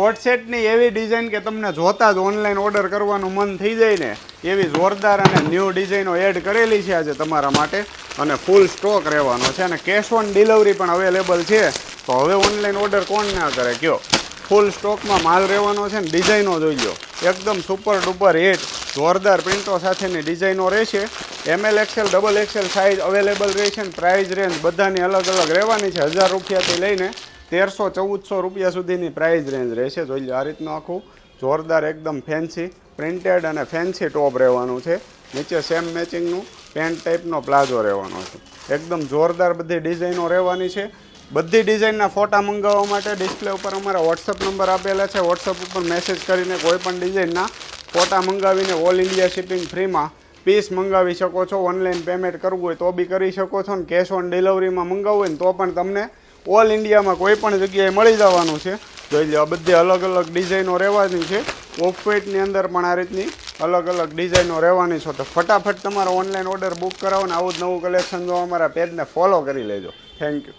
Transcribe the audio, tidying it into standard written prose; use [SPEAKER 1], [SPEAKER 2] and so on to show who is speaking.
[SPEAKER 1] કોટ સેટની એવી ડિઝાઇન કે તમને જોતા જ ઓનલાઈન ઓર્ડર કરવાનું મન થઈ જાય ને એવી જોરદાર અને ન્યૂ ડિઝાઇનો એડ કરેલી છે આજે તમારા માટે અને ફૂલ સ્ટોક રહેવાનો છે અને કેશ ઓન ડિલિવરી પણ અવેલેબલ છે. તો હવે ઓનલાઈન ઓર્ડર કોણ ના કરે કયો. ફૂલ સ્ટોકમાં માલ રહેવાનો છે ને ડિઝાઇનો જોઈ લો એકદમ સુપર ડુપર હિટ જોરદાર પ્રિન્ટો સાથેની ડિઝાઇનો રહેશે. ML XL double XL size available રહેશે ને પ્રાઇસ રેન્જ બધાની અલગ અલગ રહેવાની છે. 1000 રૂપિયાથી લઈને 1300-1400 રૂપિયા સુધીની પ્રાઇસ રેન્જ રહેશે. જોઈ લો આ રીતનું આખું જોરદાર એકદમ ફેન્સી પ્રિન્ટેડ અને ફેન્સી ટોપ રહેવાનું છે. નીચે સેમ મેચિંગનું પેન્ટ ટાઈપનો પ્લાઝો રહેવાનો છે. એકદમ જોરદાર બધી ડિઝાઇનો રહેવાની છે. બધી ડિઝાઇનના ફોટા મંગાવવા માટે ડિસ્પ્લે ઉપર અમારા વોટ્સઅપ નંબર આપેલા છે. વોટ્સઅપ ઉપર મેસેજ કરીને કોઈ પણ ડિઝાઇનના ફોટા મંગાવીને ઓલ ઇન્ડિયા શિપિંગ ફ્રીમાં પીસ મંગાવી શકો છો. ઓનલાઈન પેમેન્ટ કરવું હોય તો બી કરી શકો છો ને કેશ ઓન ડિલિવરીમાં મંગાવવું હોય ને તો પણ તમને ઓલ ઇન્ડિયામાં કોઈ પણ જગ્યાએ મળી જવાનું છે. જોઈ લો આ બધી અલગ અલગ ડિઝાઇનો રહેવાની છે. ઓફ વ્હાઇટની અંદર પણ આ રીતની અલગ અલગ ડિઝાઇનો રહેવાની છે. તો ફટાફટ તમારો ઓનલાઈન ઓર્ડર બુક કરાવો ને આવું જ નવું કલેક્શન જો અમારા પેજને ફોલો કરી લેજો. Thank you.